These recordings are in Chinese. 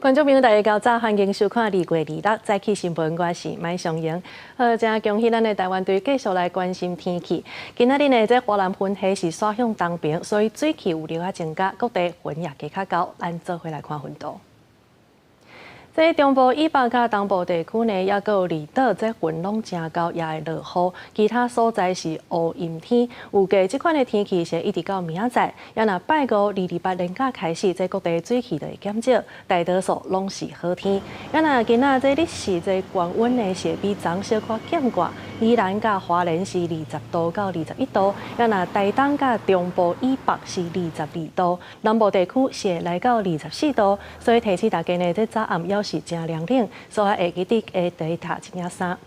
观众朋友，大家早早，欢迎收看2月26日早起新闻，我是麦尚英。真恭喜咱的台湾队继续来关心天气。今仔日呢，这华南云系是刷向东边，所以水气有流啊增加，各地云也加较高。咱做回来看云图。在中部以北甲东部地区呢，也有离岛，这云拢真高，也会落雨。其他所在是乌阴天。预计这款的天气是一直到明仔载。也若拜五、礼拜连假开始，这各地水气就会减少，大多数拢是好天。也若今仔这日是这高温呢，是比昨小可减挂。宜兰甲花莲是20度到21度，也若台东甲中部以北是22度，南部地区是会来到24度。所以提醒大家呢，这早暗要是真凉冷，所以会记得会带套一件衫。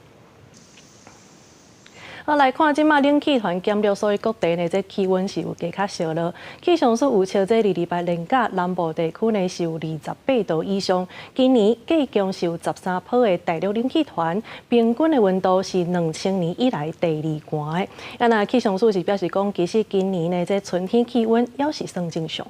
来看即马冷气团减弱，所以各地呢这气温是有加较烧了。气象署预测这礼拜连假南部地区呢是有28度以上。今年计共是有13波的大陆冷气团，平均的温度是2000年以来第2高的。那气象署是表示讲，其实今年呢这春天气温也是算正常。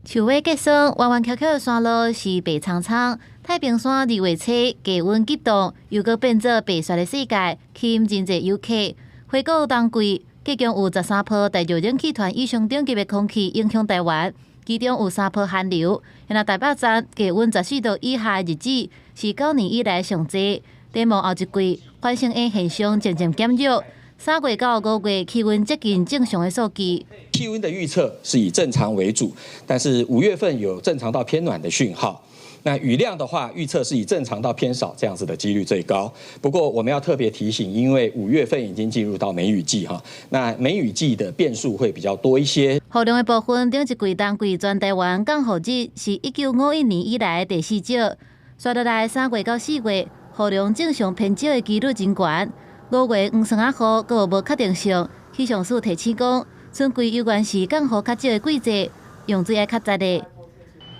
秋尾结束，弯弯曲曲的山路是白苍苍。太平山2月初低温急冻，又搁变做白雪的世界，吸引真侪游客。回顾冬季，计共有13波大陆冷气团以上等级的空气影响台湾，其中有3波寒流。那台北站低温14度以下的日子是9年以来上济。展望后一季，反声的现象渐渐减弱。3月到5月气温接近正常的数据。气温的预测是以正常为主，但是5月份有正常到偏暖的讯号。那雨量的话，预测是以正常到偏少这样子的几率最高。不过我们要特别提醒，因为5月份已经进入到梅雨季哈，那梅雨季的变数会比较多一些。雨量的部分，顶一季冬季全台湾降雨日是1951年以来第4少，刷落来3月到4月，雨量正常偏少的几率真悬。5月黄霜啊雨，阁有无确定性。气象署提醒讲，春季有关是降雨较少的季节，用水要较杂的。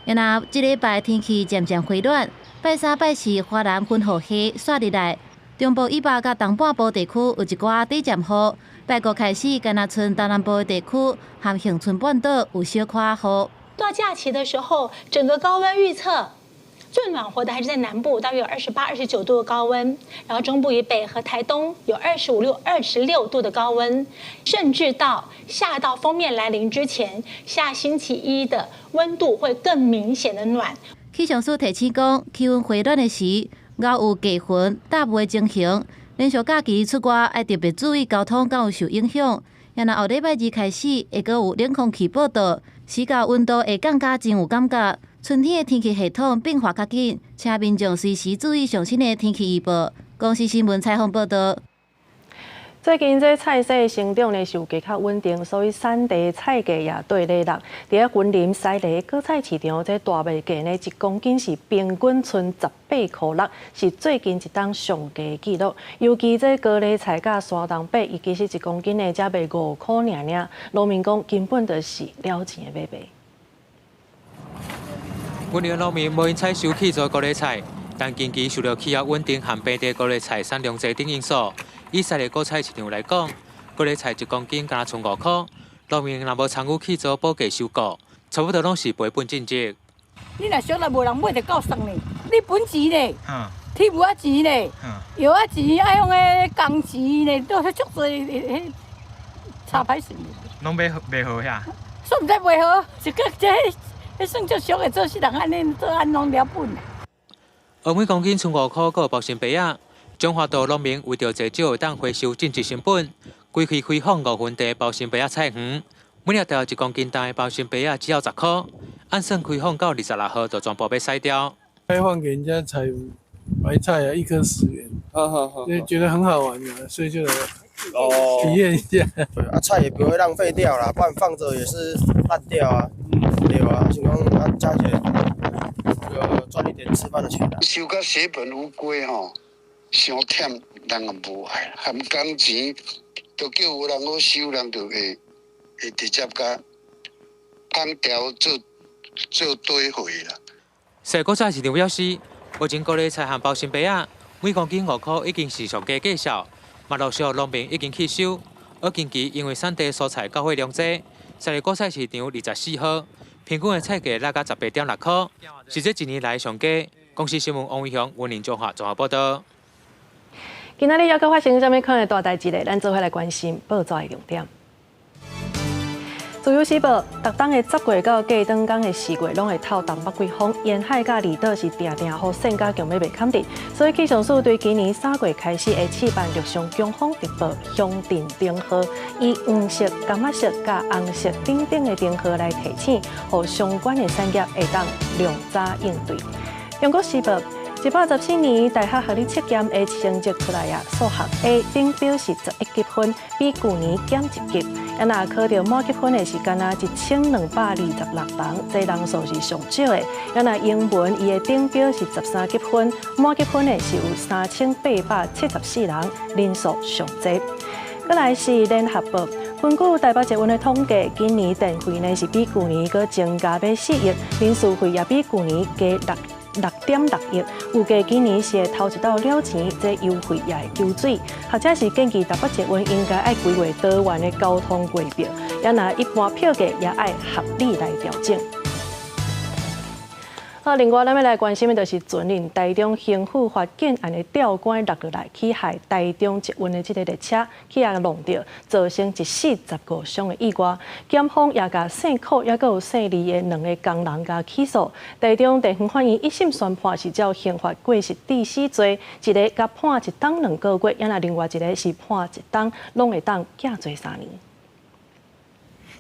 那这礼拜天气渐渐回暖，拜3、拜4华南云雨系刷入来，中部以北甲东半部地区有一寡短暂雨。拜5开始，甘那村东南部的地区和恒春半岛有小块雨。到假期的时候，整个高温预测最暖和的还是在南部，大约有28、29度的高温，然后中部以北和台东有25、26度的高温，甚至下到锋面来临之前，下星期1的温度会更明显的暖。气象署提醒讲，气温回暖的时，偶有低云、大雾的情形，连续假期出外要特别注意交通敢有受影响。也若后礼拜2开始，会阁有冷空气报道，时到温度会降加真有感觉。春天的天气系统变化较紧，请民众随时注意上新的天气预报。公司新闻采访报道。最近这菜市成长呢是有加较稳定，所以产地菜价也对热络。伫云林西螺果菜市场，这大卖价呢1公斤是平均剩18块6，是最近一档上价纪录。尤其这高丽菜甲山东白，伊其实1公斤呢才卖5块尔，农民讲根本就是了钱的买卖。云林农民无因采收起做高丽菜，但近期受到气候稳定和本地高丽菜产量济等因素，以西螺果菜市场来讲，高丽菜1公斤敢剩5块，农民若无参与去做补价收购，差不多拢是赔本进值。你若俗来无人买，就够算呢。你本钱呢？铁木仔钱呢？药仔钱，爱用的工钱呢，都足多迄差歹算。拢买好遐？算毋知卖好，一个迄算足俗的，做世人安尼做安拢了本。而每公斤剩5块，阁有包心白仔。中华道农民为着济少当回收进值成本，规开放5分地包心白仔菜园，每粒条1公斤重的包心白仔只要10块，按算开放到26号就全部被筛掉。开放给人家采白菜啊，1颗10元，所以觉得很好玩的，所以就来体验一下。对啊，菜也不会浪费掉啦，不然放着也是烂掉啊。对啊，想讲啊，加起来赚一点吃饭的钱啦。收到血本无归吼，伤忝，人也无爱，含工钱都叫有人好收，人就会直接甲放掉做堆回啦。西果菜市场表示，目前高丽菜和包心白仔每公斤5块已经是上价介绍，嘛陆续农民已经去收。而近期因为产地蔬菜交货量济，西螺果菜市场24号平均的菜价落到18.6块，是这一年来上价。公司新闻王伟雄、温林中华综合报道。今仔日又搁发生什么可能大代志咧？咱做伙来关心报纸的重点。自由时报，逐冬的10月到过冬天的4月，拢会透东北季风，沿海甲离岛是定定雨线加强要袂砍定，所以气象署对今年3月开始的试办陆上强风特报乡镇灯号，以黄色、柑仔色甲红色等等的灯号来提醒，互相关的产业会当量早应对。中国时报。114年大学学历测验的成绩出来啊，数学 A 顶标是11级分，比去年减1级。也若考到满级分的是敢若1226人，这人数是上少的。也若英文伊的顶标是13级分，满级分的是有3874人，人数上济。再来是联合报。根据台北捷运的统计，今年电费呢是比去年搁增加约4亿，民事费也比去年加6.6亿，预计今年是会头一道了钱，这优惠也会救水。或者是建议台北捷运应该爱规划多元的交通规表，也若一般票价也爱合理来调整。另外，咱要来关心的就是前任台中刑府发现案的吊冠落落来，去害台中捷运的这个列车，去弄到，造成1死15伤的意外。检方也甲姓柯也有姓李的2个工人甲起诉。台中地方法院一审宣判是照刑法过失致死罪，一个甲判1冬2个月，也若另外一个是判1冬，拢会当假罪3年。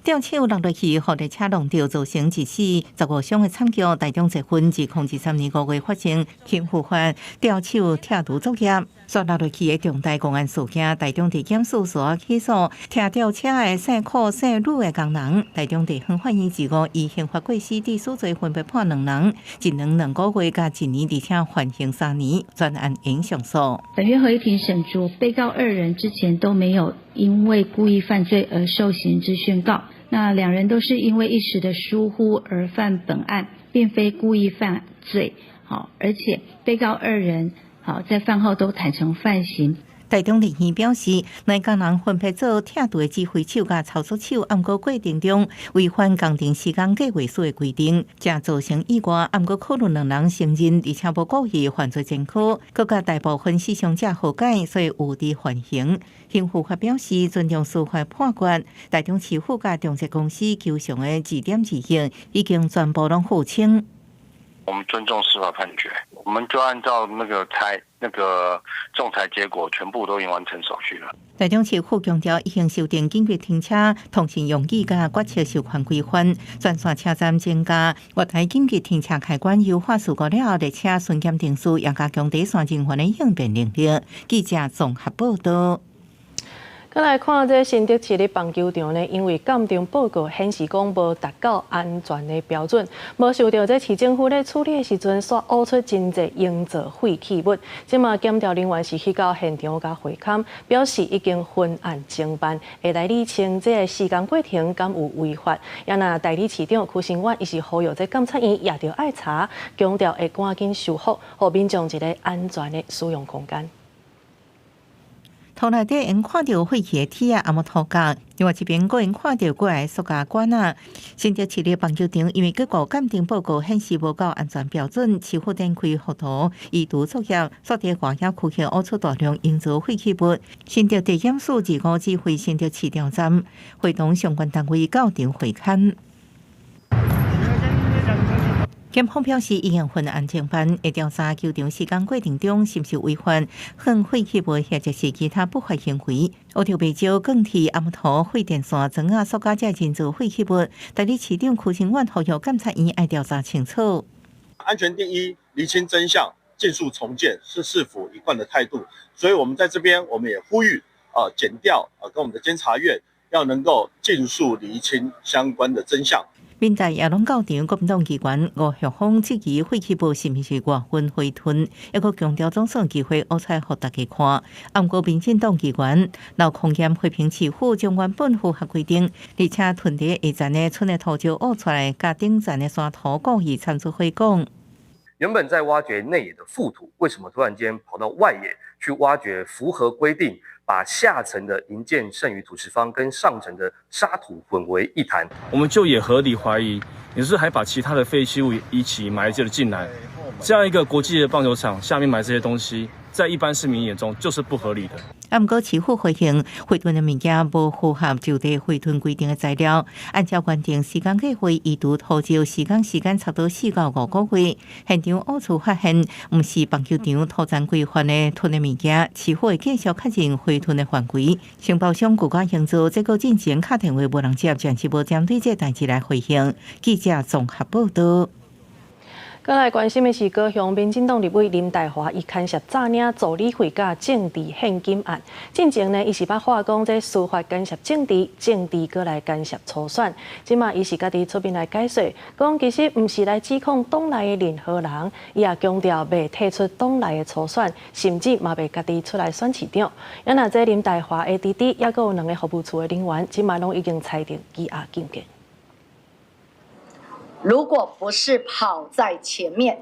吊手落落去，互列车弄掉，造成1死15伤的惨剧。台中捷运2023年5月发生刑法法吊手拆除作业，所落落去的重大公安事件。台中地检署所起诉拆吊车的姓柯姓吕的工人。台中地方法院15以刑法过失致死罪分别判2人，1年2个月加1年，而且缓刑3年。专案应上诉。本院合议庭审酌，被告2人之前都没有因为故意犯罪而受刑之宣告。那2人都是因为一时的疏忽而犯本案，并非故意犯罪。好，而且被告2人在饭后都坦诚犯行。台中地院表示，内工人分别做拆除的指挥手甲操作手，按过过程中违反工程时间计划书的规定，才造成意外。按过考虑2人承认，而且无故意犯罪前科，佮甲大部分死伤者和解，所以有伫缓刑。刑法表示，尊重司法判决，台中市府甲中捷公司求偿的2点2亿已经全部拢付清。我们尊重司法判决，我们就按照那个仲裁结果，全部都已经完成手续了。台中市府强调，已经修订紧急停车、通行容易甲决策收款规范，专线车站增加月台紧急停车开关优化事故了后，列车巡检定数也加强第三人员的应变能力。记者综合报道。再来看这新竹市的棒球场呢，因为鉴定报告显示讲无达到安全的标准，无受到这市政府咧处理的时阵所挖出真侪用作废弃物。即马检调人员是去到现场甲会勘，表示已经分案侦办，会来厘清这个施工过程敢有违法。也若代理市长邱成远伊是呼吁这监察院也着爱查，强调会赶紧修复，互民众一个安全的使用空间。头内底因看到废弃的铁啊，也无涂甲。另外一边，个人看到过来塑胶管啊。新竹市的棒球场因为结果鉴定报告显示无够安全标准，市府展开复图移除作业，所在外野区域挖出大量应做废弃物。新竹地检署25指挥新竹市调站，会同相关单位到场会勘。检方表示，已经分案侦办，会调查球场施工过程中是不是违反放废弃物或者是其他不法行为。乌条白蕉、钢铁、暗头、废电线、砖啊、塑胶这人造废弃物，代理市长邱成远呼吁监察院爱调查清楚。安全第一，厘清真相，尽速重建是市府一贯的态度。所以我们在这边，我们也呼吁检调跟我们的监察院要能够尽速厘清相关的真相。民代也拢到场，国民党议员吴旭峰质疑废弃物是毋是外分回吞，也佫强调总算机会挖出来，互大家看。暗过民进党议员闹空嫌批评市府将原本符合规定，而且囤伫下站的村的土石挖出来，甲顶站的山头故意参出回讲。原本在挖掘内野的覆土，为什么突然间跑到外野去挖掘符合规定、把下层的营建剩余土石方跟上层的沙土混为一谈。我们就也合理怀疑，你是还把其他的废弃物一起埋进了进来。这样一个国际的棒球场下面埋这些东西，在一般市民眼中就是不合理的。不过，市府回应回屯的物件无符合就地回屯规定的材料，按照原定时间计划，移除土石时间差不多4到5个月。现场误处发现，不是棒球场土产规范的囤的物件，市府会继续确认回屯的范围。承包商国家营造这个进前打电话无人接，暂时无针对这代志来回应。记者综合报道。再来关心的是高雄民进党立委林岱华，伊牵涉诈领助理费甲政治现金案。进前呢，伊是捌话讲这司法干涉政治，政治搁来干涉初选。即马伊是家己出面来解说，讲其实毋是来指控党内的任何人，伊也强调袂退出党内的初选，甚至嘛袂家己出来选市长。因那这林岱华的弟弟，也阁有2个服务处的人员，即马拢已经裁定羁押禁见。如果不是跑在前面，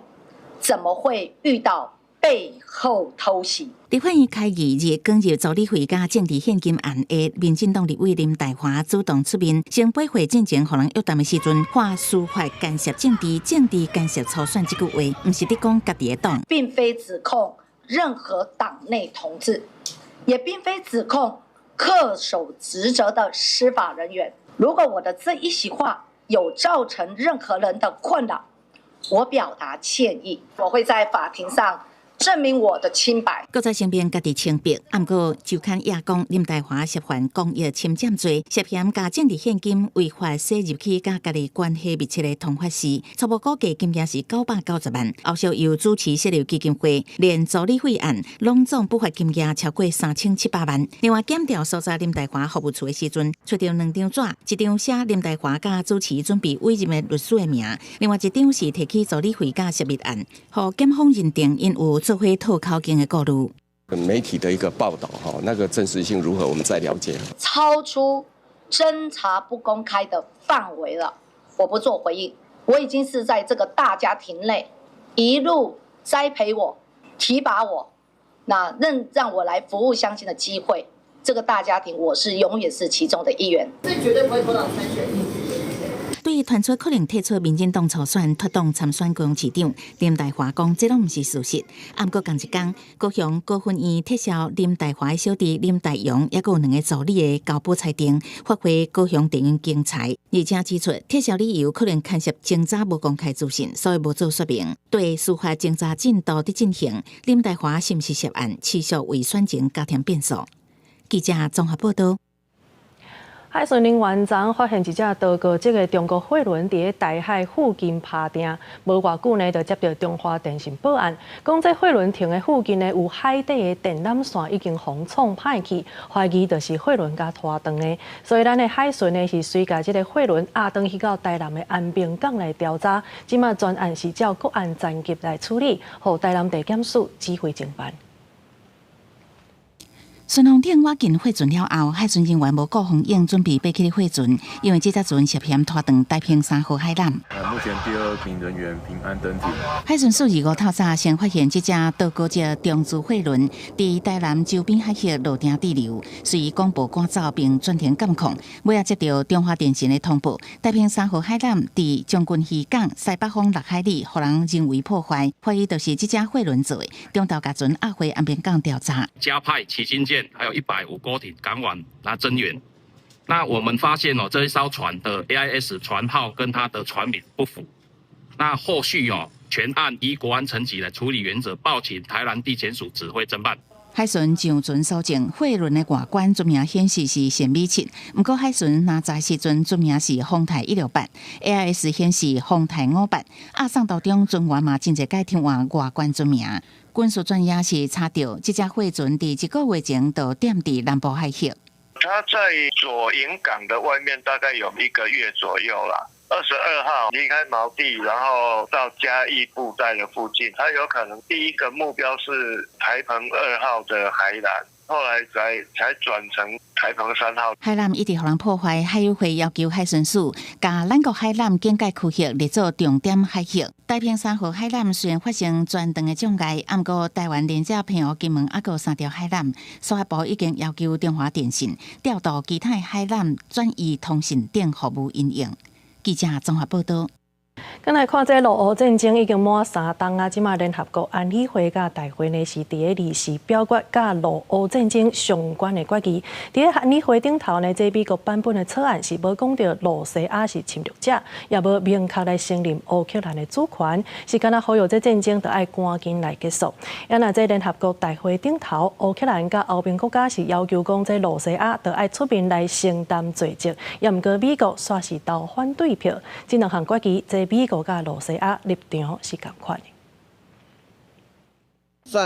怎么会遇到背后偷袭？立法院开议日讲入助理费甲政治现金案的民进党立委林岱华主动出面，先8岁进前，互人约谈的时阵，话司法干涉政治，政治干涉初选这句话，不是在讲家己的党，并非指控任何党内同志，也并非指控恪守职责的司法人员。如果我的这一席话有造成任何人的困扰，我表达歉意。我会在法庭上证明我的清白。搁再声明家己清白，不过就看也讲林岱华涉犯公益侵占罪，涉嫌加政治现金违法洗入去甲家己关系密切的通法时，初步估计金额是990万。后续又主持设立基金会，连助理费案拢总不法金额超过3700万。另外检调所在林岱华服务处的时阵，找到2张纸，一张写林岱华甲主持准备委任的律师的名，另外一张是提起助理费甲涉密案，互检方认定因有做回套口径的顾虑。媒体的一个报道那个真实性如何，我们再了解。超出侦查不公开的范围了，我不做回应。我已经是在这个大家庭内一路栽培我、提拔我，那让我来服务乡亲的机会。这个大家庭，我是永远是其中的一员。这绝对不会投党参选。对于传出可能退出民进党初选脱党参选高雄市长，林岱华讲这拢不是事实。不过同一天，高雄高分院撤销林岱华的小弟林岱阳，也有2个助理的交保裁定，发挥高雄地院经裁。而且指出，撤销理由可能牵涉侦查无公开资讯，所以无做说明。对司法侦查进度的进行，林岱华是不是涉案，持续为选情加添变数。记者综合报道。海巡人员昨发现一只多国籍的中国货轮伫台海附近趴定，无偌久呢，就接到中华电信报案，讲这货轮停的附近呢有海底的电缆线已经封创歹去，怀疑就是货轮甲拖长的，所以咱的海巡呢是随甲这个货轮压转去到台南的安平港来调查，即马专案是照国安残局来处理，互台南地检署指挥侦办。顺风艇挖进货船了后，海巡人员无顾风应准备爬起货船，因为这只船涉嫌拖长太平3号海缆。目前第2名人员平安登艇。海巡署2号透早先发现这只多国籍中资货轮伫台南周边海域路顶滞留，随广播赶走并转停监控。尾仔接到中华电信的通报，太平3号海缆伫将军渔港西北方6海里，互人人为破坏，怀疑就是这只货轮做的。中岛甲船押回安平港调查。加派旗津舰还有150锅艇赶往来增援。那我们发现这一艘船的 AIS 船号跟它的船名不符。那后续全案依国安层级的处理原则，报请台南地检署指挥侦办。海巡上船所证，货轮的外观船名显示是神秘七，不过海巡拿载时阵船名是丰台168，AIS 显示丰台58。押送途中船员嘛真侪改替换外观船名。军事专家是查到，这只货船伫1个月前就点伫南部海域。它在左营港的外面大概有1个月左右啦。22号离开锚地，然后到嘉义布袋的附近，它有可能第一个目标是台澎2号的海缆，后来才转成台澎3号。海缆一直互人破坏，海委会要求海巡署把咱国海缆警戒区域列作重点海域。太平山和海南虽然发生全长的障碍，不过台湾连接澎湖、金门还有3条海南，司法部已经要求中华电信调度其他海南转移通讯等服务应用。记者综合报道。咱来看这陆俄战争已经满3冬啊！即马联合国安理会甲大会呢是伫个议事表决甲陆俄战争相关的决议。伫个安理会顶头呢，这美国版本的草案是无讲到罗西亚是侵略者，也无明确来承认乌克兰的主权，是敢若呼吁这战争得爱赶紧来结束。也那这联合国大会顶头，乌克兰甲欧盟国家是要求讲这罗西亚得爱出面来承担罪责，也毋过美国却是投反对票。这两项决议，这美国甲罗西亚立场是同款的。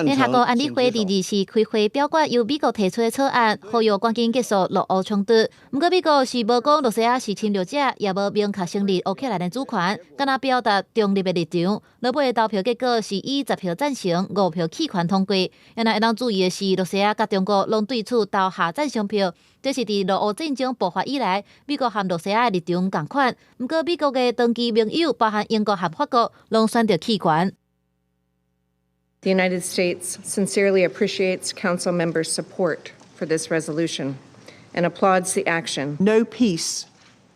联合国安理会第2次开会表决由美国提出的草案，呼吁赶紧结束陆俄冲突。不过美国是无讲罗西亚是侵略者，也无明确承认乌克兰的主权，敢若表达中立的立场。落尾的投票结果是以10票赞成、5票弃权通过。也会当注意的是，罗西亚甲中国拢对此投下赞成票。这是自陆俄战争爆发以来，美国和罗西亚的立场同款。不过美国的长期盟友，包含英国和法国，拢选择弃权。The United States sincerely appreciates Council members' support for this resolution and applauds the action. No peace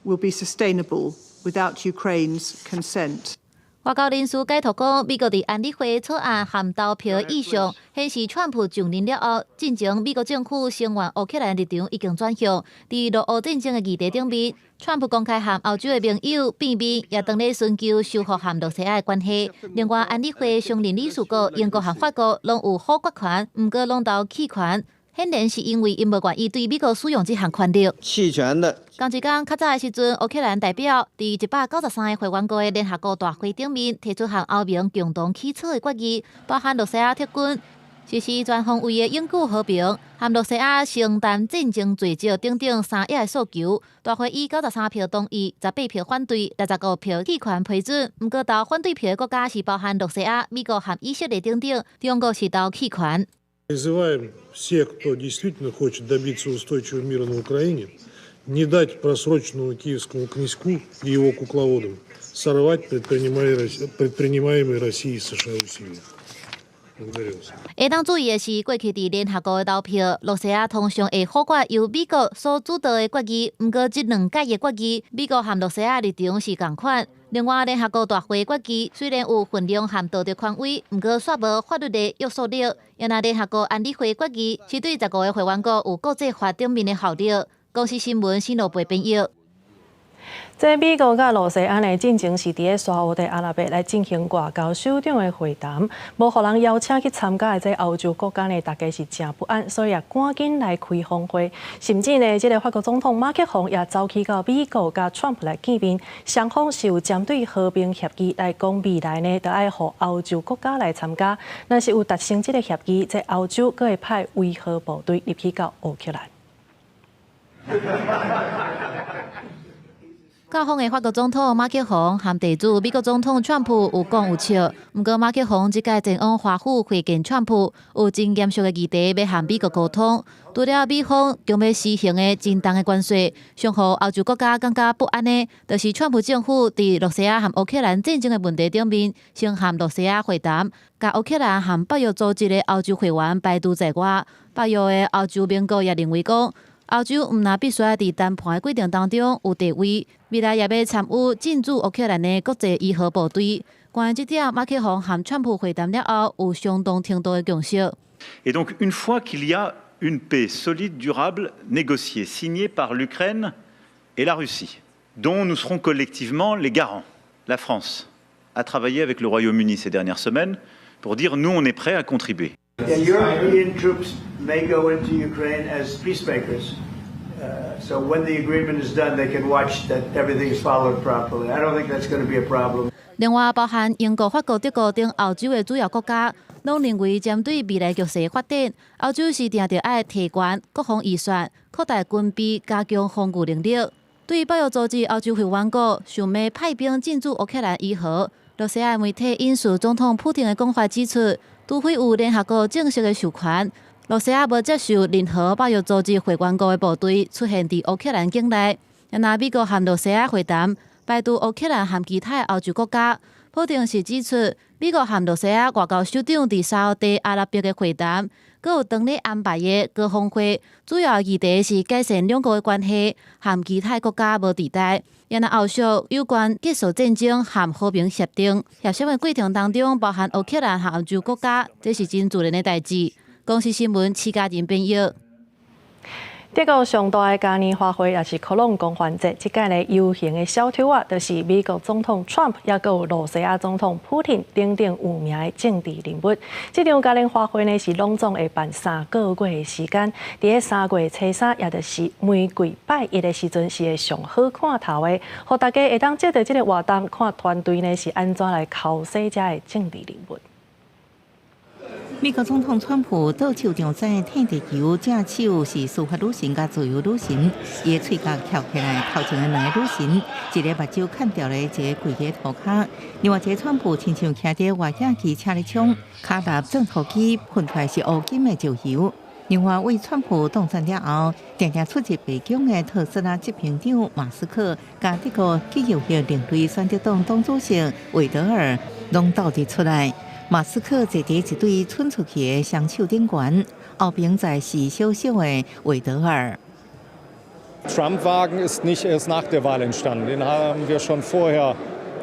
will be sustainable without Ukraine's consent. 外交人士解读讲，美国伫安理会草案含投票意向，显示川普上任了后，进前美国政府声援乌克兰立场已经转向。伫陆俄战争的议题顶面，川普公开和欧洲的盟友见面，也当咧寻求修复和罗西亚的关系。另外，安理会常任理事国英国和法国拢有否决权，毋过拢投弃权。显然是因为因无愿意对美国使用这项权力。弃权的。同一天，较早的时阵，乌克兰代表伫193个会员国的联合国大会顶面提出和欧盟共同起草的决议，包含罗西亚撤军、实施全方位的永久和平、和罗西亚承担战争罪责等等3项诉求。大会以93票同意、18票反对、65票弃权批准。不过，投反对票的国家是包含罗西亚、美国和以色列等等，中国是投弃权。Призываем всех, кто действительно хочет добиться устойчивого мира на Украине, не дать просроченному киевскому князьку и его кукловодам сорвать предпринимаемые Россией и США усилия. 会当注意的是，过去伫联合国的投票，罗西亚通常会否决由美国所主导的决议。不过，这2届的决议，美国和罗西亚立场是同款。另外，联合国大会决议虽然有分量和道德权威，不过却无法律的约束力。也那联合国安理会决议是对15个会员国有国际法顶面的效力。公司新闻新罗培编译。这美国甲罗西亚的进程是伫个沙烏地阿拉伯来进行外交首长的会谈，无互人邀请去参加的这欧洲国家呢，大家是真不安，所以也赶紧来开峰会。甚至呢，这个法国总统马克宏也走去到美国甲川普来见面，双方是有针对和平协议来讲未来呢，得爱互欧洲国家来参加。若是有达成这个协议，这欧洲阁会派维和部队入去到乌克兰。到访的法国总统马克宏和地主美国总统川普有讲有笑，不过马克宏这届前往华府会见川普，有真严肃的议题要和美国沟通。除了美方将要施行的真重的关税，上互欧洲国家感觉不安的，就是川普政府伫罗西亚和乌克兰战争的问题顶面，先和罗西亚会谈，甲乌克兰和北约组织的欧洲会员排除在外。北约的欧洲盟国也认为讲，欧洲毋但必须在谈判的过程当中有地位，未来也要参与进驻乌克兰的国际维和部队。关于这点，马克宏和川普会谈了后，有相当程度的共识。Et donc, une fois qu'il y a une paix solide, durable, négociée, signée par l'Ukraine et la Russie, dont nous serons collectivement les garants, la France a travaillé avec le Royaume-Uni ces dernières semaines pour dire nous, on est prêts à contribuer. The European troops may go into Ukraine as peacemakers. So when the agreement is done, they can watch that everything is followed properly. I don't think that's going to be a problem. 另外，包含英国、法国、德国等欧洲的主要国家，拢认为针对未来局势发展，欧洲是定着爱提悬国防预算，扩大军备，加强防御能力。对北约组织欧洲会员国想要派兵进驻乌克兰伊核，罗西亚媒体引述总统普京的讲法指出，除非有联合国正式的授权，罗西亚无接受任何北约组织会员国的部队出现伫乌克兰境内。那美国和罗西亚会谈，排除乌克兰和其他欧洲国家。普廷是指出，美国和罗西亚外交首长伫沙烏地阿拉伯的会談，佮有當日安排的高峰會，主要議題是改善兩國的關係，和其他國家無地帶。也若後續有關結束戰爭和和平協定，協商的過程當中包含烏克蘭和歐洲國家，這是真自然的代誌。公視新聞徐家仁編譯。德國上大的嘉年華會也是科隆共歡節，即屆咧遊行的小偷啊，就是美國總統 Trump， 也佮有羅西亞總統普廷等等有名的政治人物。這場嘉年華會呢是隆重會辦3個月的時間，伫個3月初3，也就是玫瑰拜一的時陣是會上好看頭的，互大家會當接到這個活動，看團隊呢是安怎來敲洗這的政治人物。美國總統川普到球場在踢地球，正手是司法女神甲自由女神，伊的喙角翹起來，頭前的2個女神，一個目睭砍掉了一個跪在塗骹，另外一個川普親像騎在越野機車咧衝，腳踏正塗機，噴出來是烏金的石油。另外為川普當選了後，定定出席白宮的特斯拉執行長馬斯克，甲這個機油業領隊選擇黨主席韋德爾，攏倒直出來。馬斯克坐在一堆竄出去的雙手頂懸，後邊在是小小的韋德爾。Trump-Wagen ist nicht erst nach der Wahl entstanden. Den haben wir schon vorher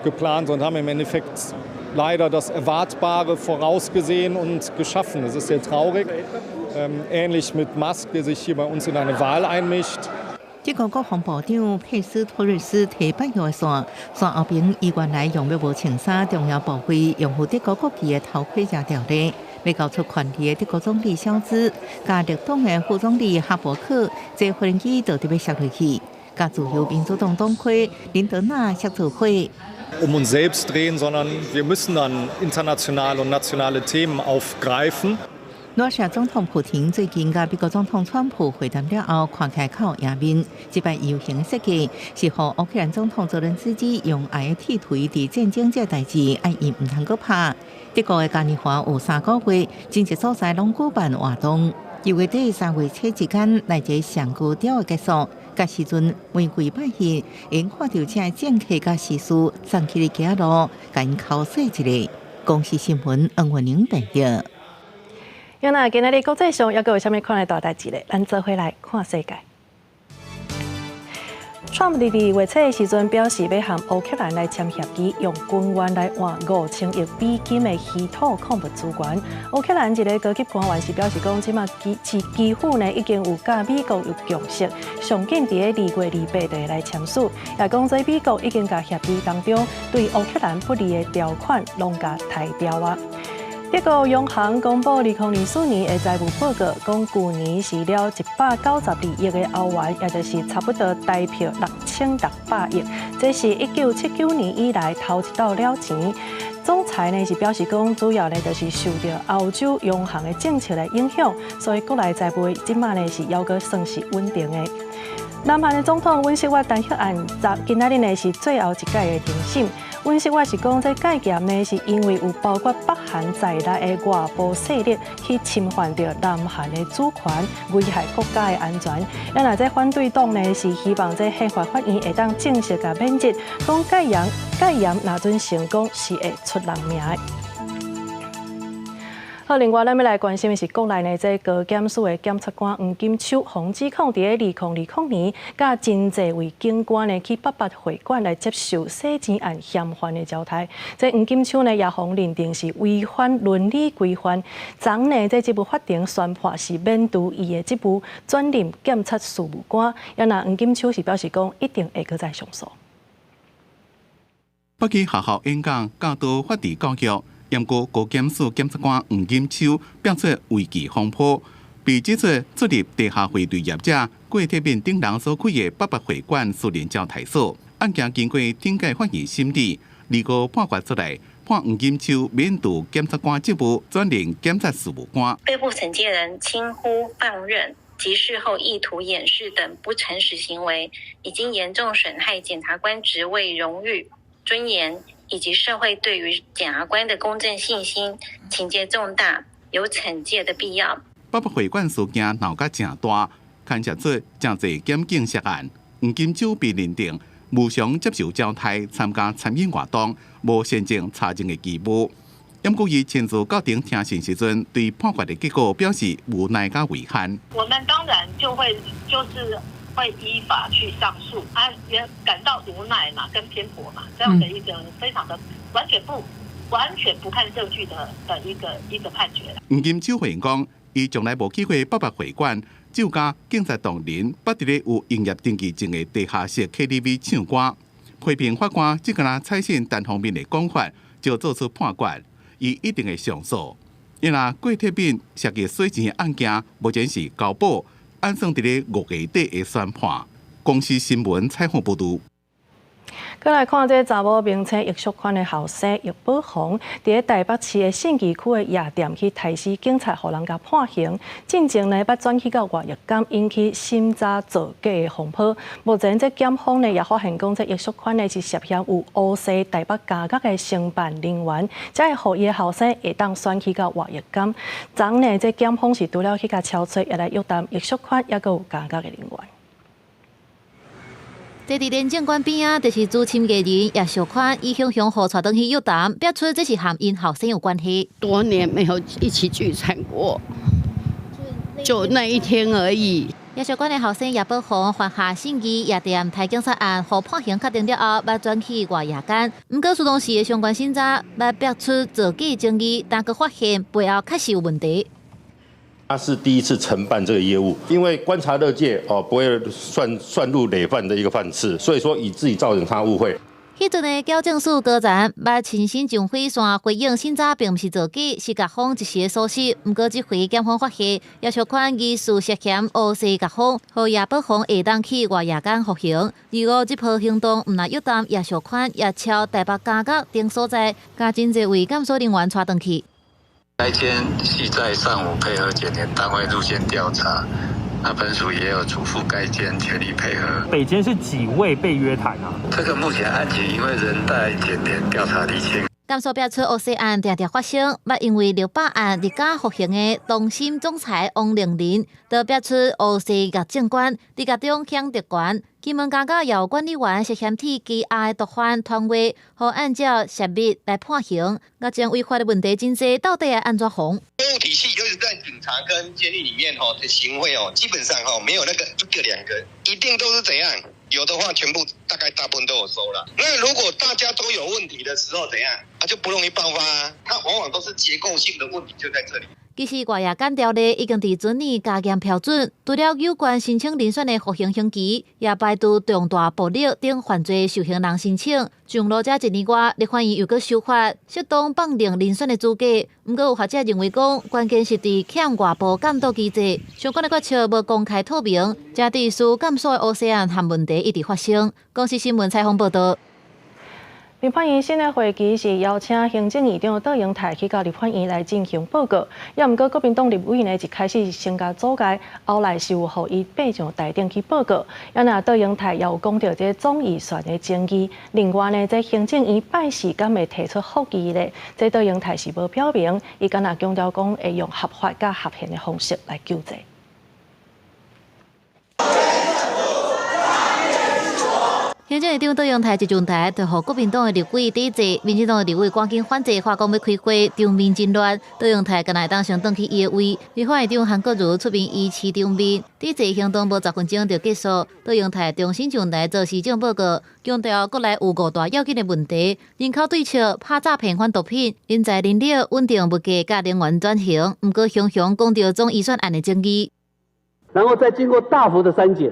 geplant und haben im Endeffekt leider das Erwartbare vorausgesehen und geschaffen. Das ist sehr traurig. Ähnlich mit Musk, der sich hier bei uns in eine Wahl einmischt. 這個國防部長佩斯托瑞斯提8號說，山後邊伊原來用要無穿衫重要部位，用乎德國國旗的頭盔加條例，要交出權力的德國總理肖茲，加綠黨的副總理哈伯克，這無人機就特別削落去，加自由民主黨黨魁林德納削做會。uns selbst drehen, sondern wir müssen dann internationale und nationale Themen aufgreifen. 羅西亞總統普廷最近甲美國總統川普會談了後，看開口顏面。這擺遊行設計是予烏克蘭總統澤連斯基用愛的鐵腿佇戰爭這代誌，愛伊唔通閣拍。德國的嘉年華有3個月，真濟所在攏舉辦活動。2月底3月初之間，來個上高調的結束。甲時陣玫瑰拜日，因看到這政客甲時事上去的街路，甲因敲洗一下。公視新聞黃文玲報道。今仔日國際上又有啥物款的大代誌咧？咱做伙來看世界。Trump 伫2月初的時陣表示，要和烏克蘭來簽協議，用軍援來換5000億美金的稀土礦物資源。烏克蘭一個高級官員是表示講，即馬幾乎呢已經有甲美國有共識，上緊伫個2月28日來簽署。也講在美國已經甲協議當中對烏克蘭不利的條款攏甲篩掉啊。德國央行公布2024年的財務報告，講去年是了192億的歐元，也就是差不多台票6600億，這是1979年以來頭一道了錢。總裁呢是表示講，主要呢就是受到歐洲央行的政策的影響，所以國內財務即馬呢是猶閣算是穩定的。南韓的總統尹錫悅彈劾案，今仔日呢是最後一屆的庭審。尹錫悅是講，這戒嚴呢是因為有包括北韓在內的外部勢力去侵犯到南韓的主權，危害國家的安全。咱若這反對黨呢是希望這憲法法院會當正式甲免職，講戒嚴若准成功是會出人命的。好，另外，咱要來關心的是國內呢，這高檢署的檢察官黃金秋，防指控伫個2020年，甲真濟位警官呢去88會館來接受洗錢案嫌犯的交代。這黃金秋呢也互認定是違反倫理規範。昨呢，這部法庭宣判是免除伊的職務，轉任檢察事務官。也那黃金秋是表示講，一定會擱再上訴。北京學校演講教導法治教育。驗過高檢署檢察官黃金秋表出危機風波，被指出出入地下會對業者過鐵面頂人所開的88會館私人招待所，案件經過庭改法院審理，2個判決出來，判黃金秋免除檢察官職務，轉任檢察事務官。被捕懲戒人輕忽放任及事後意圖掩飾等不誠實行為，已經嚴重損害檢察官職位榮譽、尊嚴。以及社會對於檢察官的公正信心，情節重大，有懲戒的必要。88會館事件鬧甲真大，牽涉出真濟檢警涉案。黃金秋被認定无偿接受招待参加参演活动，无现证查证的义务。因故伊亲自到庭听审时阵，对判决的结果表示无奈甲遗憾。我们当然就是会依法去上诉，也感到无奈嘛，跟偏颇嘛，这样的一个非常的完全不看证据的一个判决。黄金秋回应讲，伊从来无机会北会馆、酒家、警察同仁捌伫咧有营业登记证的地下室 KTV 唱歌。批评法官只敢采信单方面的讲法，就做出判决。伊一定会上诉，因为郭铁炳涉及洗钱的案件，目前是交保，按算伫咧5月底的宣判。公司新闻采访报道。再来看这查某名称易淑宽的后生易宝红，伫台北市的信义区的夜店去杀死警察，互人家判刑。进前呢，捌转去到外役监，引起心查造假的风波。目前这检方呢也发现讲，这易淑宽呢是涉嫌有污蔑台北家角的承办人员，才会互伊的后生会当选去到外役监。昨呢，这检方是除了去甲敲锤，也来约谈易淑宽，也有家角的人员。在伫廉政馆边啊，就是主审艺人叶秀宽以雄雄互带登去约谈，表出这是和因后生有关系。多年没有一起聚餐过，就那一天而已。叶秀宽的后生叶宝红犯下信义夜店杀警察案，获判刑确定了后，捌转去外夜间。不过苏东市的相关审查捌表出造假争议，但佮发现背后确实有问题。他是第一次承办这个业务，因为观察乐界不会算入累犯的一个犯次，所以说以自己造成他误会。迄阵的矫正署高层捌亲身上火线回应审查，并不是造假，是甲方一时的疏失。不过这回检方发现，叶秀宽疑似涉嫌污蔑甲方，互叶宝红下当去外夜间服刑。而这波行动唔但约谈叶秀宽，也朝台北家角等所在，加真侪位检所人员带登去。该天系在上午配合检联单位入线调查，那本署也有嘱咐该间全力配合。北监是几位被约谈啊？这个目前案情因为仍待检联调查厘清。检所表出，污蔑案常常发生，捌因为600案立假服刑的东兴总裁王令麟，都表出污蔑业政官伫家中享特权。金门家角也有管理员涉嫌替其阿的毒贩团伙，和按照涉密来判刑。目前违法的问题真多，到底要安怎防？公务体系，尤其是在警察跟监狱里面的行贿基本上没有那个一个两个，一定都是怎样？有的话，大部分都有收了。那如果大家都有问题的时候，怎样？就不容易爆发啊。它往往都是结构性的问题，就在这里。其实外夜间条例已经伫准年加严标准，除了有关申请遴选的服刑刑期，也排除重大暴力等犯罪受刑人申请。上路这1年外，立法院又搁修法，适当放定遴选的资格。不过有学者认为讲，关键是伫欠外部监督机制，相关的决策无公开透明，加伫司监所的污蔑案和问题一直发生。公司新闻采访报道。立法院新的会期是邀请行政院长杜英泰去到立法院来进行报告，也毋过国民党立委呢一开始先甲阻碍，后来是有互伊爬上台顶去报告。也那杜英泰也有讲到这总预算的争议。另外呢，这行政院办事敢会提出复议呢？这杜英泰是无表明，伊敢若强调讲会用合法甲合宪的方式来救济。行政院长杜英泰一上台，就互国民党的立委抵制，民进党的立委赶紧反制，话讲要开会，场面真乱。杜英泰敢若会当上转去伊的位，立法院长韩国瑜出面依持场面，抵制行动无10分钟就结束。杜英泰重新上台做市长报告，强调国内有5大要紧的问题：人口对策、拍诈骗、反毒品、人才人力、稳定物价、甲能源转型。不过，雄雄讲到总预算案的争议，然后再经过大幅的删减，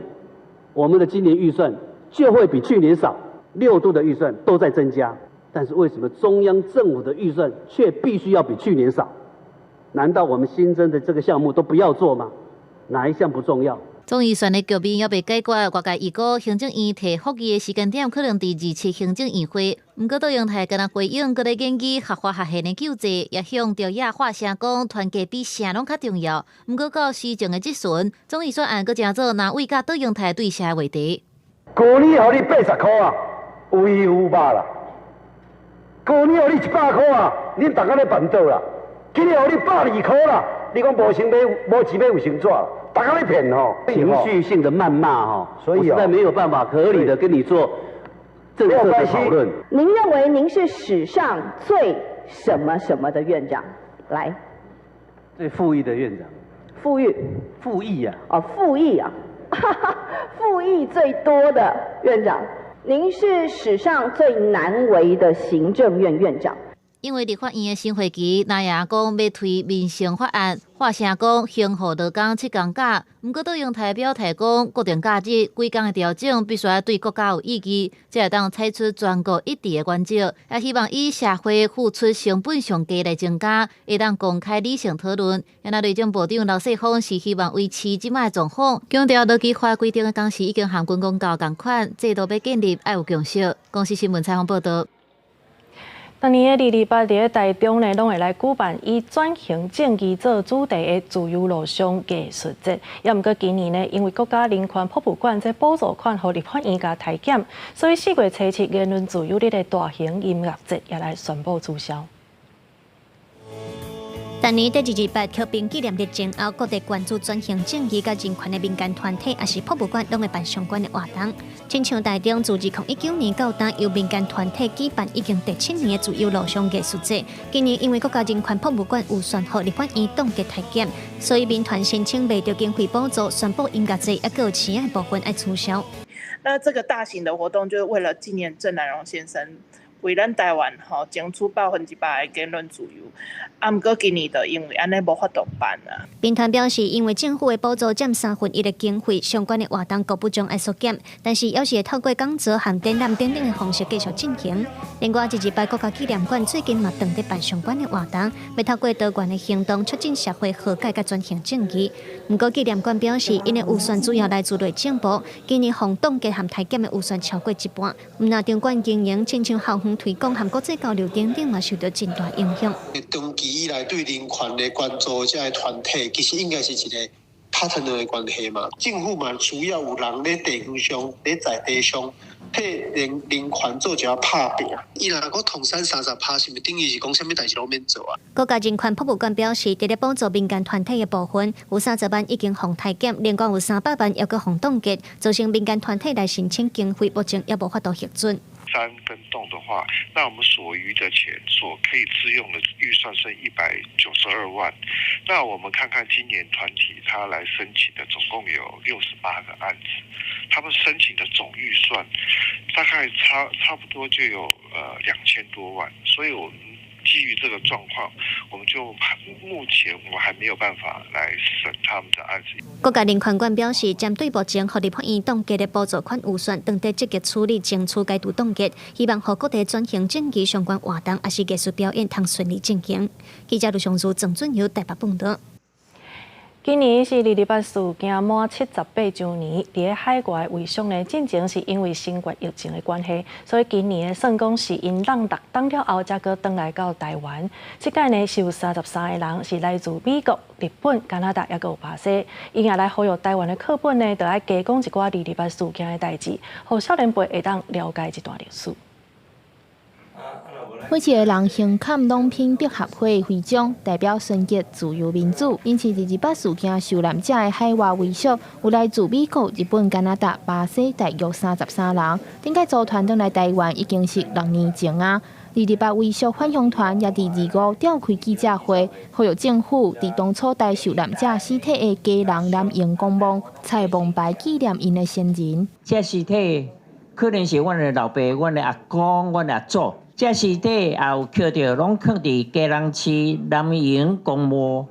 我们的今年预算就会比去年少，6度的预算都在增加，但是为什么中央政府的预算却必须要比去年少？难道我们新增的这个项目都不要做吗？哪一项不重要？总预算的局面要被解决，外界预估行政院提复议的时间点可能伫27行政院会。不过，杜英泰跟他回应，搁咧研究合法合宪的救济，也向朝野发声讲，团结比啥拢较重要。不过到施政的即阵，总预算案搁正做哪位甲杜英泰对下的话题。去年互你80块啊，有鱼有肉啦。去年互你100块啊，恁大家咧办倒啦。今年互你102块啦，你讲无钱买，无钱买有钱纸，大家咧骗吼。情绪性的谩骂哈，所以实在没有办法合理的跟你做政策的讨论。您认为您是史上最什么什么的院长？来，最富裕的院长。富裕？富裕啊！哦，富裕啊，富裕最多的院长。您是史上最难为的行政院院长。因为立法院的新会期，那也讲要推民生法案，话声讲行护劳工7天假，不过都用代表提供固定假日几天的调整，必须要对国家有意义，才会当采取全国一致的原则。也希望以社会付出成本上低来增加，会当公开理性讨论。那内政部长刘世芳是希望维持即卖的状况，强调劳基法规定的工时已经和军公告同款，制度要建立要有共识。公司新闻采访报道。当年的228伫台中呢，拢会来举办以转型正义做主题的自由路上艺术节。也毋过今年呢，因为国家人权博物馆这补助款互立法院甲裁减，所以4月初7言论自由日的大型音乐节也来宣布取消。当年在228和平纪念日前后，各地关注转型正义甲人权的民间团体，也是博物馆拢会办相关的活动。亲像台中自2019年到今，由民间团体举办已经第7年的自由路上艺术节。今年因为国家人权博物馆预算和立法院冻结裁减，所以民团申请未到经费补助，宣布音乐节也有其他部分要取消。那这个大型的活动就是为了纪念郑南榕先生。为咱台湾争取100%的言论自由，不过今年就因为安尼无法度办啊。民团表示，因为政府的补助占1/3的经费，相关的活动各部将会缩减，但是要是会透过讲座和展览等等的方式继续进行。另外，228国家纪念馆最近嘛正在办相关的活动，要透过多元的行动促进社会和解甲转型正义。不过纪念馆表示，因的预算主要来自内政部，今年防冻结和裁减的预算超过一半。那场馆经营亲像校园推广和国际交流等等嘛受到真大影响。长期以来对人权的关注这些团体，其实应该是一个 partner 的关系嘛。政府嘛需要有人在地方上、在地上替人权做一下拍拼。伊若个同山30%，是咪等于是讲什么代志拢免做啊？国家人权博物馆表示，伫咧补助民间团体的部分，有30万已经互裁减，另外有300万又搁互冻结，造成民间团体来申请经费，目前也无法度核准。山跟洞的话，那我们所余的钱所可以自用的预算剩192万。那我们看看今年团体他来申请的总共有68个案子，他们申请的总预算大概差不多就有2000多万，所以我们基于这个状况，我们就目前我们还没有办法来审他们的案子。国家人权馆表示，针对目前互立法院冻结的补助款预算，当地积极处理，争取解除冻结，希望互各地转型正义相关活动也是艺术表演通顺利进行。记者卢尚如、郑准由台北报道。今年是228事件满78周年，伫海外为商呢，进前是因为新冠疫情的关系，所以今年算讲是因浪达当了后，才搁回来到台湾。这届呢是有33个人是来自美国、日本、加拿大，也搁有巴西。因也来呼吁台湾的课本呢，就爱加讲一寡228事件的代志，互少年辈会当了解这段历史。每一个人胸坎拢拼必合会会长代表纯洁自由民主，因此228事件受难者的海外遗属有来自美国、日本、加拿大、巴西大约33人。顶届组团登来台湾已经是6年前啊。228遗属返乡团也伫25召开记者会，呼吁政府伫当初带受难者尸体的家人南营公墓，采墓牌纪念因的先人。这尸体可能是阮的老爸、阮的阿公、阮的阿祖。这尸体也有捡到，拢放伫家人市南营公墓，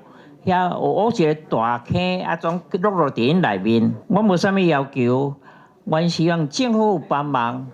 遐有一个大坑，啊，总落伫因内面。我无啥物要求，阮希望政府帮忙，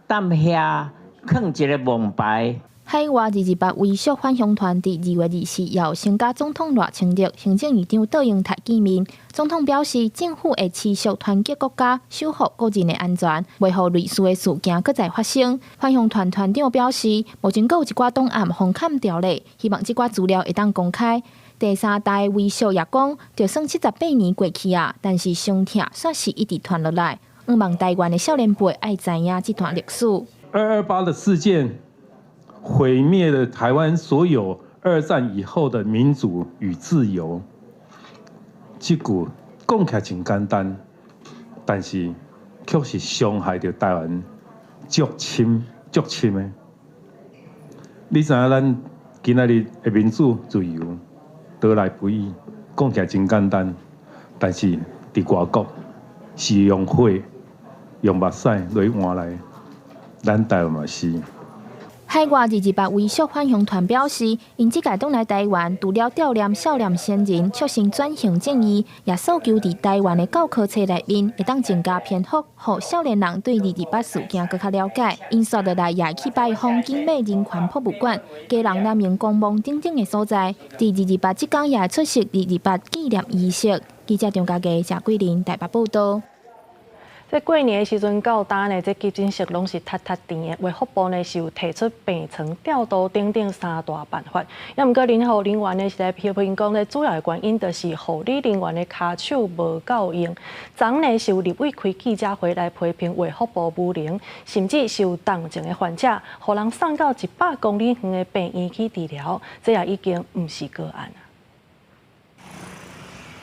踮遐放一个墓牌。海外228遗属返乡团伫2月24日参加总统热清日，行政院长倒英台见面。总统表示，政府会持续团结国家，守护个人的安全，袂互类似的事件搁再发生。返乡团团长表示，目前阁有一寡档案封砍掉咧，希望这寡资料会当公开。第三代遗属也讲，就算78年过去啊，但是伤痛煞是一直传落来。希望台湾的少年辈爱知影这段历史。228的事件毁灭了台湾所有2战以后的民主与自由。这句讲起来真简单，但是却是伤害着台湾足深的。你知影咱今仔日的民主自由得来不易，讲起来真简单，但是伫外国是用火、用目屎来换来，咱台湾嘛是。海外28位受返乡团表示，因即届返来台湾，除了悼念少年先人促成转型正义，也诉求伫台湾的教科册内面会当增加篇幅，让少年人对228事件更加了解。因刷落来也去拜访景美人权博物馆、家人南明公墓等等的所在。伫228即天也出席228纪念仪式。记者张家佳、谢桂林台北报道。在过年的时阵，到今呢，这急诊室拢是塌甜的。卫福部呢是有提出病床调度等等3大办法。也毋过，临护人员呢是来批评讲咧，主要的原因就是护理人员的骹手无够用。昨呢是有立委开记者会来批评卫福部无能，甚至是有重症的患者，互人送到100公里远的病院去治疗，这也已经毋是个案。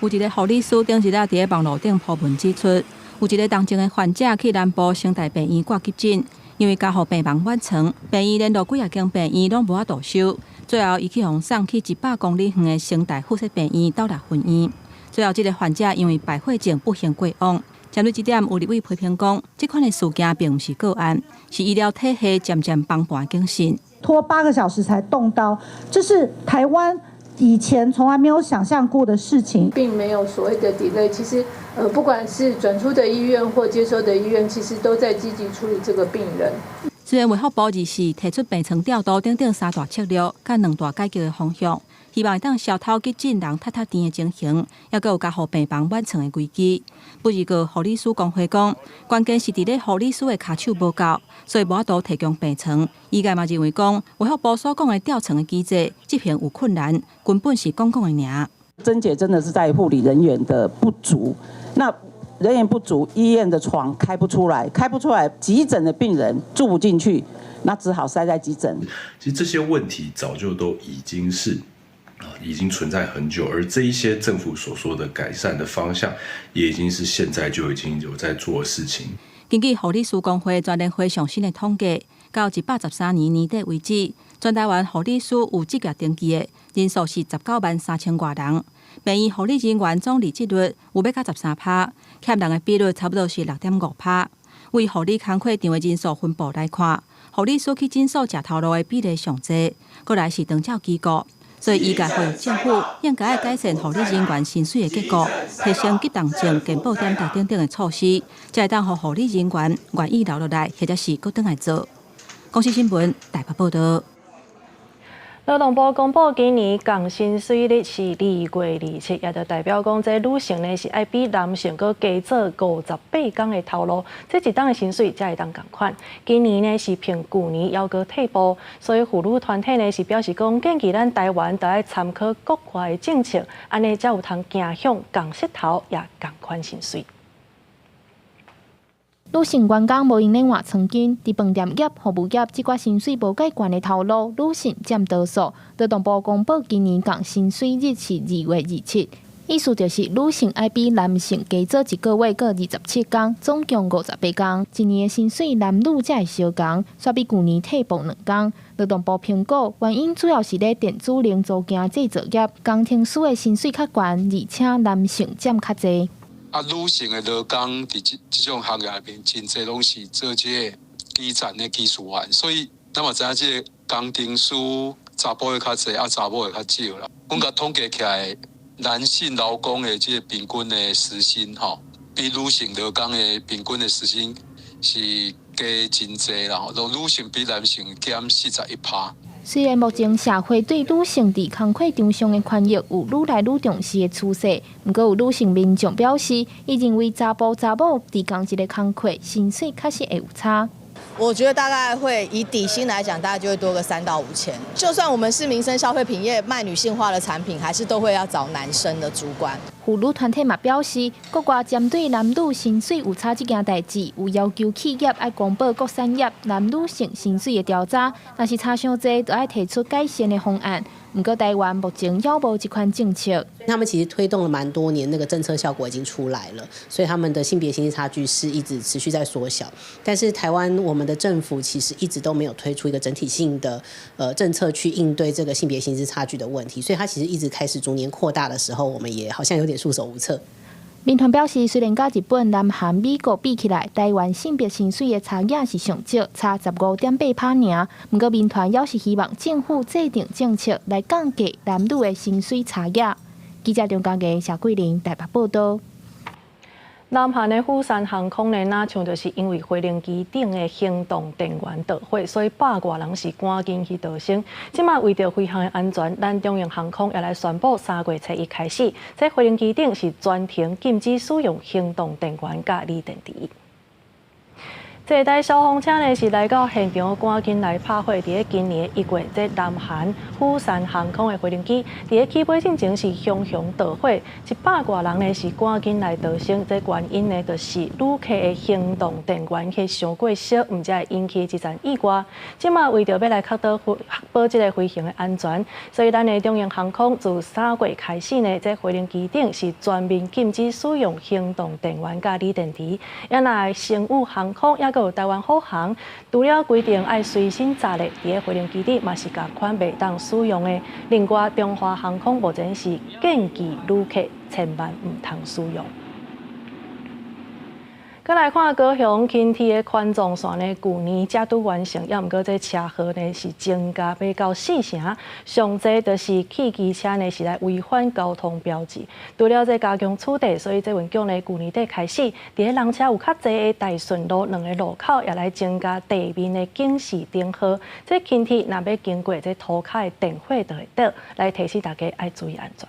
有一个护理师顶一日伫网络顶铺文指出。有一个重症的患者去南部成大病院挂急诊，因为家护病房满床，病院联络几啊间病院拢无法度收，最后伊去互送去100公里远的成大附设病院斗六分院。最后，这个患者因为败血症不幸过往。针对这点，有立委批评讲，这款的事件并不是个案，是医疗体系渐渐崩盘的警讯。拖8个小时才动刀，这是台湾以前从来没有想象过的事情，并没有所谓的 delay。其实，不管是转出的医院或接收的医院，其实都在积极处理这个病人。虽然卫福部24提出病床调度等等3大策略，甲2大解决的方向，希望会当消透急诊人塌甜的情形，也佮有家护病房满床的危机。不过，护理师工会讲，关键是伫咧护理师的骹手无够，所以无法度提供病床。医界嘛认为讲，卫福部所讲的调床的机制执行有困难，根本是讲的尔。症结真的是在护理人员的不足，那人员不足，医院的床开不出来，急诊的病人住不进去，那只好塞在急诊。其实这些问题早就都已经存在很久，而这一些政府所说的改善的方向，也已经是现在就已经有在做的事情。根据护理师工会全联会上新的统计，到113年年底为止，全台湾护理师有职业登记的人数是193000多人，病院护理人员总离职率有要到13%，欠人的比率差不多是6.5%。为护理工课场的人数分布来看，护理师去诊所吃头路的比例上济，过来是长照机构。所以，医界呼吁政府应该改善护理人员薪水的结构，提升急重症健保点等等的措施，才会当让护理人员愿意留落来，或者是搁转来做。公视新闻台北报道。劳动部公布今年降薪水率是2月27，也就代表讲这女性呢是爱比男性搁加做58天的头路，这一档的薪水才会当同款。今年呢是凭去年还搁退步，所以妇女团体呢是表示讲，建议咱台湾要参考国外的政策，安尼才有通行向共石头也同款薪水。女性员工无用咧换床巾，伫饭店业、服务业即寡薪水无介悬的头路，女性占多数。劳动部公布今年降薪水日是2月27，意思就是女性爱比男性加做1个月各27天，总共58天。一年的薪水男女才会相同，煞比去年退步2天。劳动部评估原因主要是咧电子零组件制造业，工程师的薪水较悬，而且男性占较济。女性的劳工伫这种行业内面，真侪拢是做这个基层的技术员，所以咱嘛知影这个工程师查甫的较济，查某的较少啦。阮甲统计起来，男性劳工的这个平均的时薪比女性劳工的平均的时薪是加真侪啦。女性比男性减41%。虽然目前社会对女性伫工课场上的权益有愈来愈重视的趋势，不过有女性民众表示，伊认为查甫查某伫同一个工课，薪水确实会有差。我觉得大概会以底薪来讲，大概就会多个3到5千。就算我们是民生消费品业卖女性化的产品，还是都会要找男生的主管。妇女团体嘛表示，国外针对男女薪水有差这件代志，有要求企业要公布各产业男女性薪水的调查，若是差伤济，就要提出改善的方案。不过台湾目前还无这款政策。他们其实推动了蛮多年，那个政策效果已经出来了，所以他们的性别薪资差距是一直持续在缩小。但是台湾我们的政府其实一直都没有推出一个整体性的政策去应对这个性别薪资差距的问题，所以它其实一直开始逐年扩大的时候，我们也好像有点束手无策。民团表示，虽然甲日本、南韩、美国比起来，台湾性别薪水的差异是上少，差15.8%尔。不过，民团也是希望政府制定政策来降低男女的薪水差异。记者张家佳、谢桂玲台北报道。南韩的釜山航空呢，那像就是因为飞行机顶的行动电源导火，所以百外人是赶紧去逃生。即马为着飞行的安全，咱中央航空也来宣布3月初1开始，在飞行机顶是全停禁止使用行动电源甲锂电池。这台消防车呢是来到现场，赶紧来拍火。伫今年1月，这南韩釜山航空的飞行机伫起飞进前是熊导火，100多人呢是赶紧来逃生。这原因呢就是旅客的行动电源去上过少，毋才会引起这场意外。即马为着要来确保这个飞行的安全，所以咱的中央航空自3月开始呢，这飞行机顶是全面禁止使用行动电源甲锂电池。也来星宇航空有台湾虎航，除了规定爱随身载的，伫飞行机底嘛是共款袂当使用的。另外，中华航空目前是建议旅客千万唔通使用。再来看高雄轻铁的环状线呢，去年才拄完成，也毋过这车号呢是增加要到4成，上侪就是汽机车呢是来违反交通标志。除了这加强处理，所以这运局呢去年底开始，伫人车有较侪的大顺路2个路口也来增加地面的警示灯号。这轻铁若要经过这涂骹的电火就会倒，来提醒大家爱注意安全。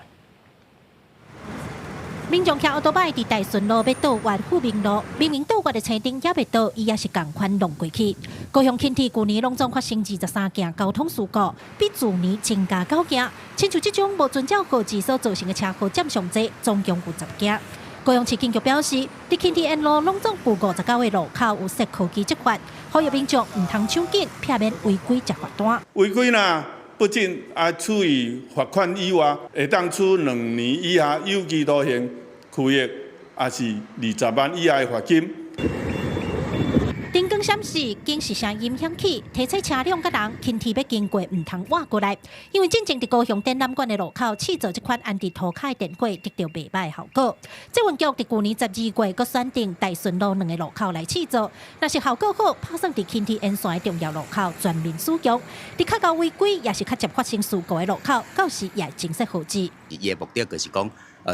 民众骑奥多摆伫大顺路要倒弯富民路，明明倒弯的车灯也未倒，伊也是共款弄过去。高雄轻铁去年拢总发生23件交通事故，比去年增加9件。亲像这种无遵照号志所造成的车祸占上侪，总共有10件。高雄市警局表示，伫轻铁沿路拢总有59个路口有设科技执法，呼吁民众唔通抢紧，避免违规接罚单。违规呢？不仅处以罚款以外，会当处2年以下有期徒刑、拘役，也是20万以下的罚金。灯光闪烁，警示声音响起，提醒车辆甲人轻铁要经过，唔通挖过来。因为正正伫高雄展览馆的路口试做这款安迪涂骹的电火，得到袂歹的效果。这运局伫去年12月，佮选定大顺路2个路口来试做，若是效果好，拍算伫轻铁沿线的重要路口全面使用。伫较高违规，也是较接发生事故的路口，到时也增设号志。伊的目的就是讲，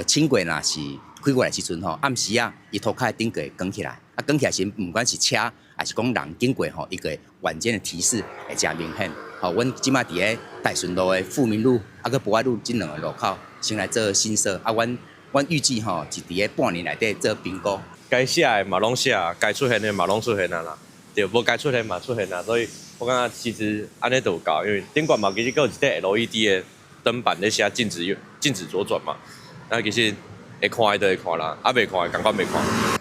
轻轨若是开过来时阵吼，暗时啊，伊涂骹的顶个关起来，关起来时，不管是车还是讲人经过吼，一个晚间的提示会真明显。吼，阮即马伫咧大顺路的富民路，佮博爱路这2个路口，先来做新设。阮预计吼，是伫咧半年内底做评估。该写的嘛拢写，该出现的嘛拢出现啦，对，无该出现嘛出现啦，所以我感觉其实安尼就有够，因为顶管嘛其实有一块 LED 的灯板咧写禁止左转嘛，那其实会看的就会看啦，未看的感觉未看。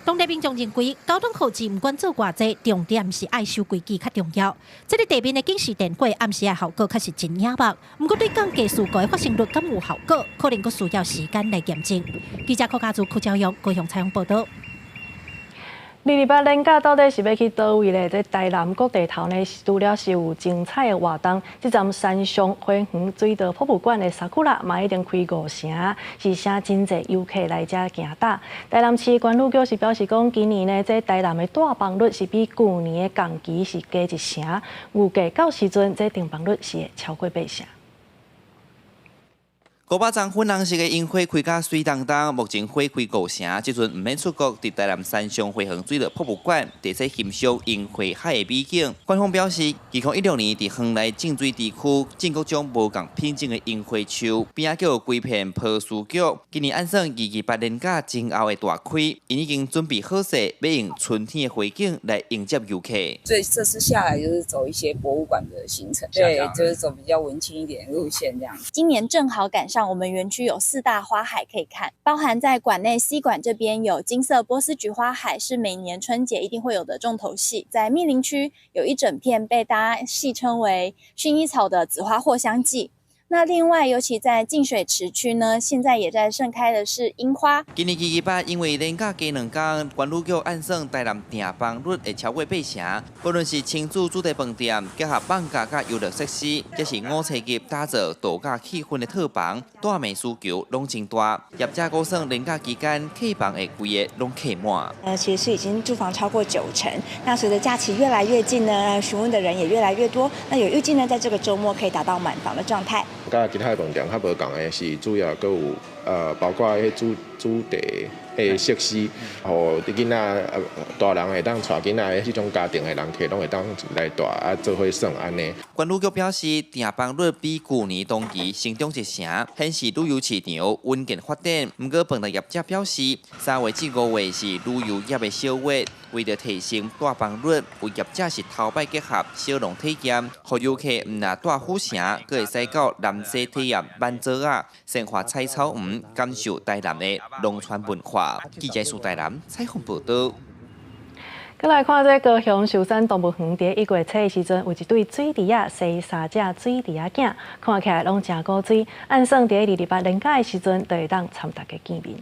当地民众认为，交通号志不管做偌济，重点是爱守规矩较重要。这个地面的警示电火暗时的效果确实真哑目，不过对降低事故的发生率敢有效果，可能佫需要时间来验证。记者柯家珠、柯昭阳高雄采访报道。228连假到底是要去倒位呢？在台南各地头呢，除了是有精彩的活动，这站山上花园水稻博物馆的萨库拉嘛已经开5成，是请真侪游客来遮行打。台南市管理局是表示讲，今年呢，这台南的订房率是比去年的同期是加1成，预计到时阵这订房率是会超过8成。500张粉红色的樱花开甲水当当，目前花开5成，即阵唔免出国，伫台南山上花园水稻博物馆，第一欣赏樱花海的美景。官方表示，2016年伫园内净水地区建各种无共品种的樱花树，边仔还有规片坡树菊。今年按算228连假前后的大开，因已经准备好势，要用春天的花景来迎接游客。所以这次下来就是走一些博物馆的行程，对，就是走比较文青一点的路线这样。今年正好赶上我们园区有4大花海可以看，包含在馆内西馆这边有金色波斯菊花海，是每年春节一定会有的重头戏。在密林区有一整片被大家戏称为薰衣草的紫花藿香季。那另外，尤其在净水池区呢，现在也在盛开的是樱花。今年2月8，因为连假加2天，关旅局按算台南订房率会超过8成。不论是亲子主题饭店，结合放假甲游乐设施，还是5星级打造度假气氛的套房，带美需求拢真大。业者估算连假期间客房会规个拢客满。其实是已经住房超过90%。那随着假期越来越近呢，询问的人也越来越多。那有预计呢，在这个周末可以达到满房的状态。甲其他饭店较无共的是，主要阁有包括迄主题的设施，互啲囡仔大人会当带囡仔的迄种家庭的人客，拢会当来住做伙耍安尼。关旅局表示，订房率比去年同期成长1成，显示旅游市场稳健发展。不过，本地业者表示，3月至5月是旅游业的小月，为了提升带房率，有业者是头摆结合小农体验，互游客唔拿带府城，阁会使到南西体验万座啊，生活采草园，感受台南的农村文化。记者苏台南采访报道。再来看这高雄寿山动物园伫1月7的时阵，有一对水猪仔生3只水猪仔囝，看起来拢真古锥。按算伫2月8连假的时阵，就会当参大家见面。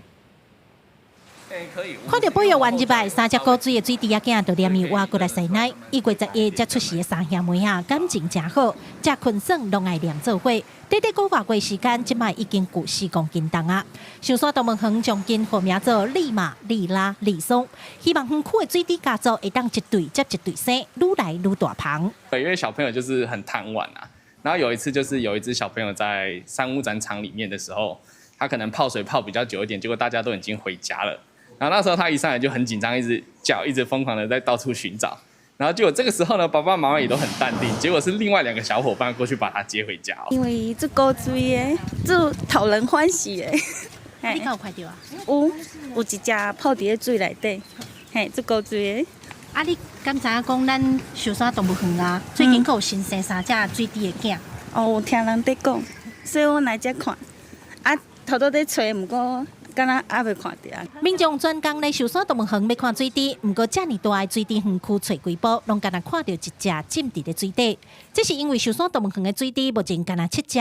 看到保育完入来3只古锥的水猪仔囝，就连伊挖过来洗奶。1月11才出世的3兄妹啊，感情真好，食困耍拢爱连做伙。短短5外月时间，即摆已经具4公斤重啊！寿山动物园将今号名做利马、利拉、利松，希望园区的水猪家族会当一对接一对生，愈来愈大棚。对，因为小朋友就是很贪玩啊。然后有一次就是有一只小朋友在山屋展场里面的时候，他可能泡水泡比较久一点，结果大家都已经回家了。然后那时候他一上来就很紧张，一直叫，一直疯狂的在到处寻找。然后结果这个时候呢，爸爸妈妈也都很淡定，结果是另外2个小伙伴过去把他接回家。因为这古锥的，这讨人欢喜的。你敢有看到啊？有一只泡伫水内底，嘿，这古锥的。啊，你敢知影讲咱寿山动物园啊，最近有新生3只水猪的囝？有听人在讲，所以我来这看。啊，偷偷在找，不过。敢若还未看到。民众专工来寿山动物园要看水猪，不过这么大的水猪园区找几步，拢敢若看到一只浸伫咧水底。这是因为寿山动物园的水猪目前敢若7只，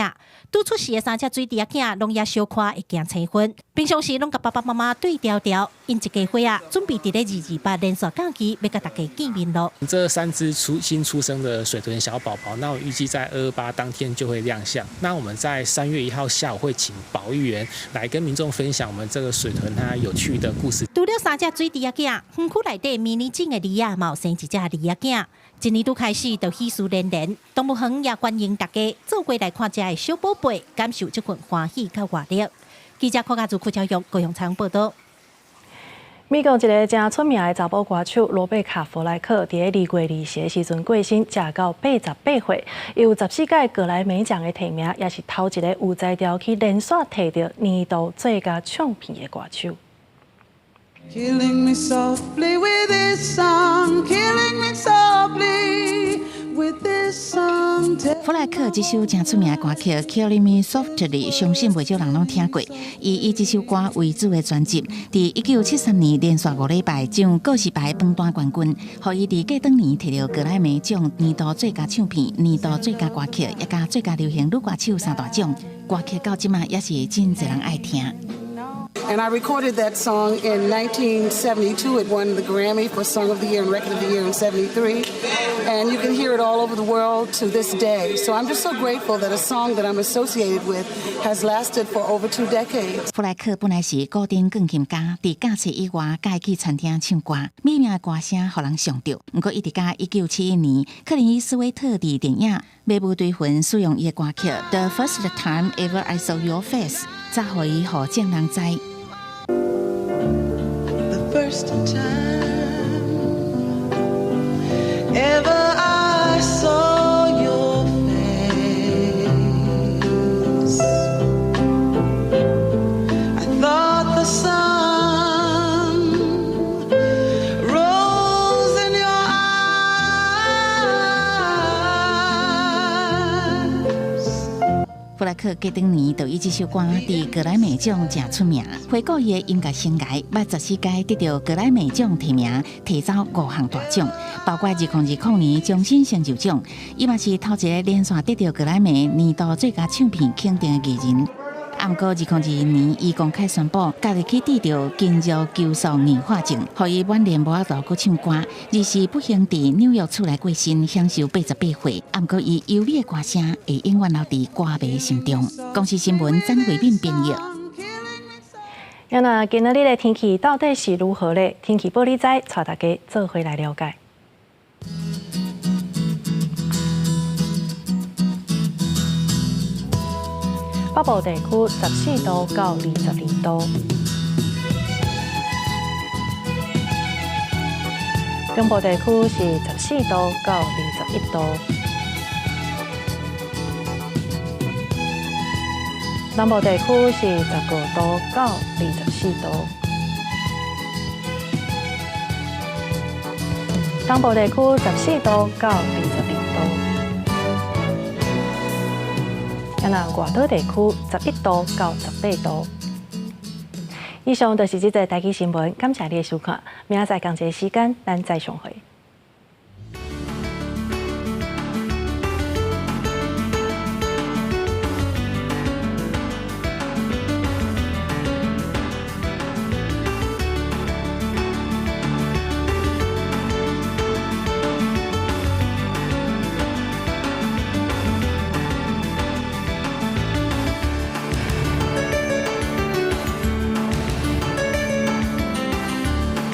拄出世的3只水猪仔囝拢也小可会惊青昏。平常时拢甲爸爸妈妈对调调，因一家伙啊，准备伫咧2、2、8连续假期要甲大家见面咯。这3只新出生的水豚小宝宝，那我预计在228当天就会亮相。那我们在3月1号下午会请保育员来跟民众分享我们这个水豚它有趣的故事。除了3只水猪仔囝，园区内底迷你种的梨啊，嘛有生一只梨仔囝。今年拄开始就喜事连连，动物园也欢迎大家做过来看这的小宝贝，感受这份欢喜甲活力。记者柯家族、柯教育高雄采报道。美国一个真出名的查甫歌手罗贝卡·弗莱克，伫2月20日的时阵过身，食到88岁，有14届格莱美奖的提名，也是头一个有才调去连续摕到年度最佳唱片的歌手。Killing me softly with this song, killing me softly with this song. 弗莱克这首真出名的歌曲《Killing Me Softly》，相信袂少人拢听过。以这首歌为主的专辑，伫1973年连续5礼拜将告示牌榜单冠军，互伊伫隔当年摕到格莱美奖年度最佳唱片、年度最佳歌曲，也甲最佳流行女歌手3大奖。歌曲到即马也是真侪人爱听。And I recorded that song in 1972. It won the Grammy for Song of the Year and Record of the Year in '73. And you can hear it all over the world to this day. So I'm just so grateful that a song that I'm associated with has lasted for over 2 decades. 弗莱克本来是古典钢琴家，伫假期以外，改去餐厅唱歌，美妙的歌声互人上着。不过，一直到1971年，克林伊斯威特伫电影《美不对魂》使用伊的歌曲《The First Time Ever I Saw Your Face》，才互伊互众人知。First time ever I saw your face, I thought the sun rose in your eyes. 弗莱克克过当年就以这首歌伫格莱美奖正出名，回顾伊的音乐生涯，14届得到格莱美奖提名，提走5项大奖，包括2020年终身成就奖，伊嘛是头一个连续得到格莱美年度最佳唱片肯定的艺人。不过2022年，伊公开宣布，家己去治疗筋肉揪束硬化症，互伊晚年无法度去唱歌，而是不幸伫纽约厝内过身，享受88岁。不过伊优美的歌声会永远留伫歌迷心中。公视新闻曾慧敏编译。那今仔日的天气到底是如何呢？天气报你知，带大家做回来了解。北部地区14度到22度，中部地区是14度到21度，南部地区是15度到24度，东部地区14度到22度。外岛地区11度到18度。以上就是这则台语新闻，感谢你的收看，明仔载同一时间咱再相会。